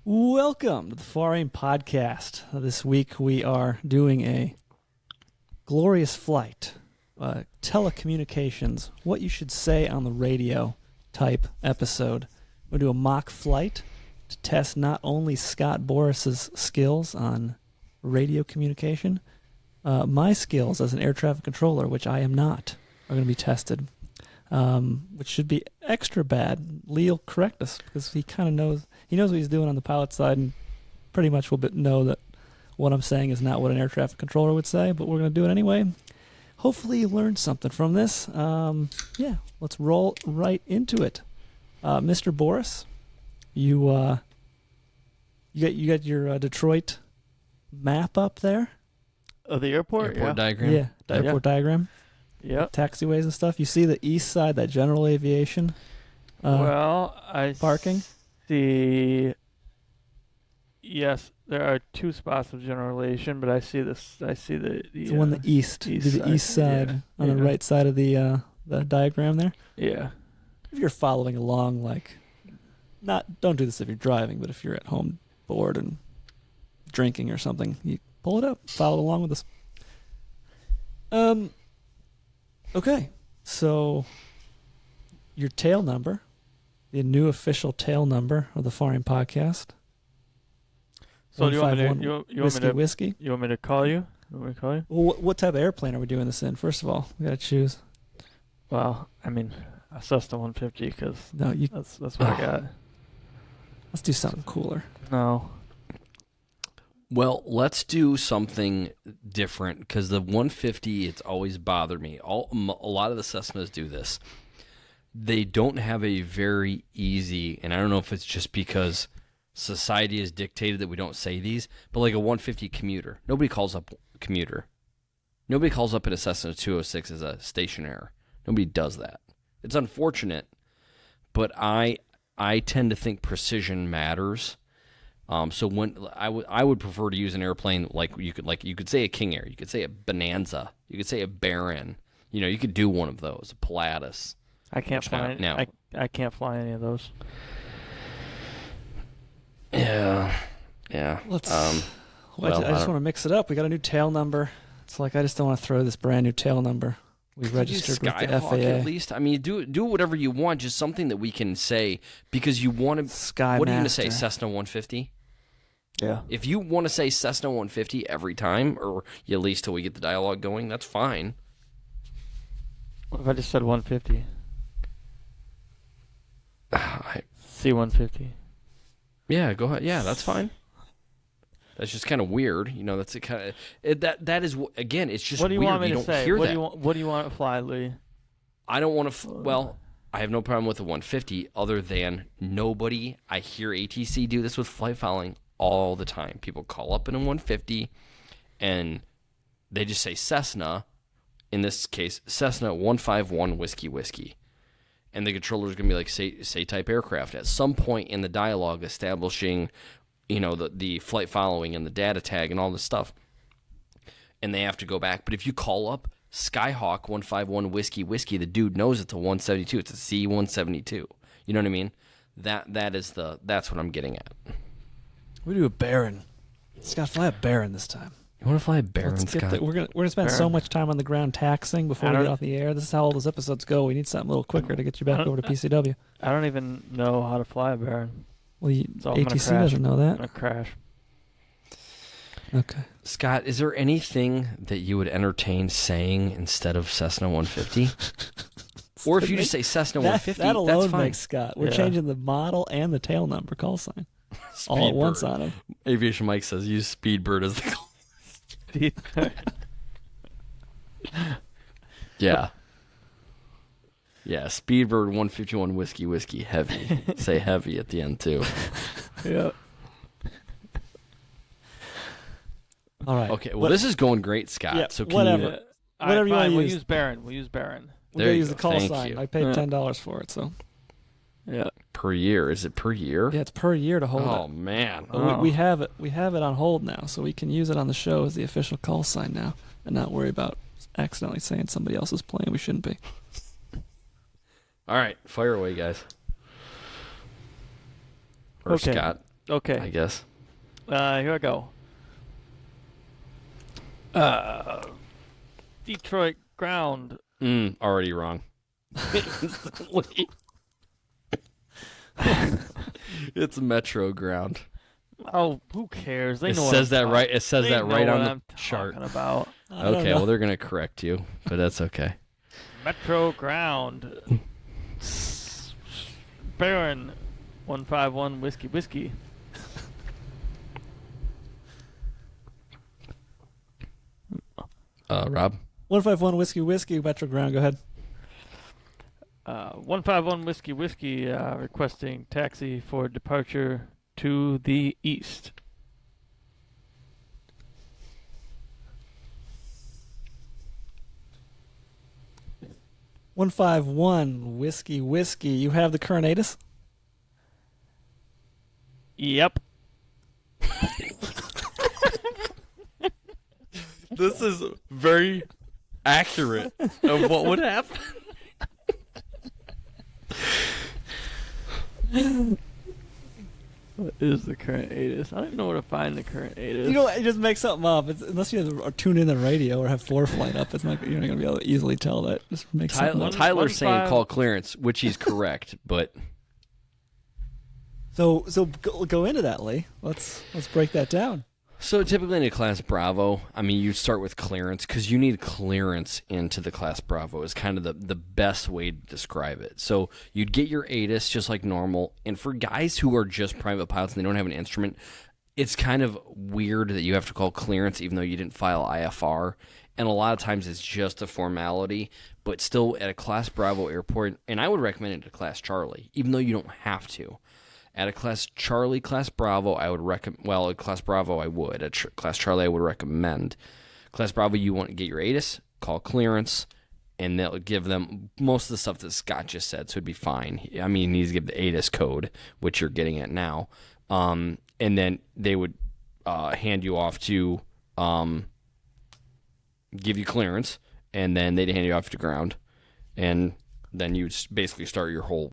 Welcome to the Far Aim Podcast. This week we are doing a glorious flight, telecommunications, what you should say on the radio type episode. We'll do a mock flight to test not only Scott Boris's skills on radio communication, my skills as an air traffic controller, which I am not, are going to be tested, which should be extra bad. Lee will correct us because he kind of knows. He knows what he's doing on the pilot side and pretty much will know that what I'm saying is not what an air traffic controller would say, but we're going to do it anyway. Hopefully you learned something from this. Let's roll right into it. Mr. Boris, you got your Detroit map up there? Of the airport? Airport diagram? Yeah, airport diagram. Yeah. Taxiways and stuff. You see the east side, that general aviation I parking? see. Yes, there are two spots of general aviation, but I see this. I see the one the east side on the right side of the diagram there. Yeah. If you're following along, don't do this if you're driving, but if you're at home bored and drinking or something, you pull it up, follow along with us. Okay, so your tail number, the new official tail number of the Far Aim Podcast. So do you want me to, whiskey? You want me to call you? Well, what type of airplane are we doing this in? First of all, we got to choose. Well, I mean, a Cessna 150 because that's what I got. Let's do something cooler. No. Well, let's do something different because the 150, it's always bothered me. A lot of the Cessnas do this. They don't have a very easy, and I don't know if it's just because society has dictated that we don't say these, but like a 150 commuter. Nobody calls up commuter. Nobody calls up in a Cessna 206 as a stationaire. Nobody does that. It's unfortunate, but I tend to think precision matters. So when I would prefer to use an airplane you could say a King Air, you could say a Bonanza, you could say a Baron. You could do one of those, a Pilatus. I can't fly. I can't fly any of those. Yeah. Let's. I just want to mix it up. We got a new tail number. It's like I just don't want to throw this brand new tail number. We registered with the FAA. At least, I mean, do whatever you want. Just something that we can say because you want to. Sky. What are you going to say? Cessna 150. Yeah. If you want to say Cessna 150 every time, or at least till we get the dialogue going, that's fine. What if I just said 150? C-150. Yeah, go ahead. Yeah, that's fine. That's just kind of weird. That's a kind of that is again. It's just what do you weird. Want me you to don't say? hear what that. What do you want to fly, Lee? I don't want to. Well, I have no problem with the 150, other than nobody. I hear ATC do this with flight following all the time. People call up in a 150, and they just say Cessna. In this case, Cessna 151 whiskey. And the controller's going to be like, say type aircraft. At some point in the dialogue establishing, the flight following and the data tag and all this stuff. And they have to go back. But if you call up Skyhawk 151 whiskey, the dude knows it's a 172. It's a C-172. You know what I mean? That's what I'm getting at. We do a Baron. Scott, fly a Baron this time. You want to fly a Baron, Scott? We're gonna spend so much time on the ground taxing before we get off the air. This is how all those episodes go. We need something a little quicker to get you back over to PCW. I don't even know how to fly a Baron. Well, ATC doesn't know that. I'm gonna crash. Okay. Scott, is there anything that you would entertain saying instead of Cessna 150? Or if you just say Cessna 150, that alone that's fine. Makes Scott. We're changing the model and the tail number call sign all at once on him. Aviation Mike says use Speedbird as the call. Yeah. Yeah, Speedbird 151 whiskey, heavy. Say heavy at the end, too. Yeah. All right. Okay, well, this is going great, Scott. Yeah, so whatever. Whatever you want to use. We'll use Baron. We'll use the call Thank sign. you. I paid $10 for it, so. Yeah. Per year. Is it per year? Yeah, it's per year to hold it. Oh, man. We have it. We have it on hold now, so we can use it on the show as the official call sign now, and not worry about accidentally saying somebody else is playing we shouldn't be. All right, fire away, guys. Or Okay. Scott. Okay. I guess. Here I go. Detroit ground. Already wrong. It's Metro ground. Oh, who cares? They It know says what I'm that right. It says they that know right what on the I'm chart. talking about. I don't Okay, know. well they're gonna correct you, but that's okay. Metro ground. Baron 151 whiskey. Rob. 151 whiskey, Metro Ground. Go ahead. 151 whiskey. Requesting taxi for departure to the east. One five one whiskey. You have the current ATIS. Yep. This is very accurate of what would happen. What is the current ATIS? I don't even know where to find the current ATIS. You know, it just make something up. Unless you have or tune in the radio or have floor flight up, it's not. You're not gonna be able to easily tell that. Just make something up. Tyler's saying 1-5 call clearance, which he's correct, but So go into that, Lee. Let's break that down. so typically in a Class Bravo, I mean, you start with clearance because you need clearance into the Class Bravo is kind of the best way to describe it. So you'd get your ATIS just like normal, and for guys who are just private pilots and they don't have an instrument, it's kind of weird that you have to call clearance even though you didn't file IFR, and a lot of times it's just a formality, but still at a Class Bravo airport, and I would recommend it to Class Charlie, even though you don't have to. At a Class Charlie, Class Bravo, I would recommend. Well, at Class Bravo, I would. At Class Charlie, I would recommend. Class Bravo, you want to get your ATIS, call clearance, and they'll give them most of the stuff that Scott just said, so it'd be fine. I mean, he needs to give the ATIS code, which you're getting at now, and then they would hand you off to give you clearance, and then they'd hand you off to ground, and then you basically start your whole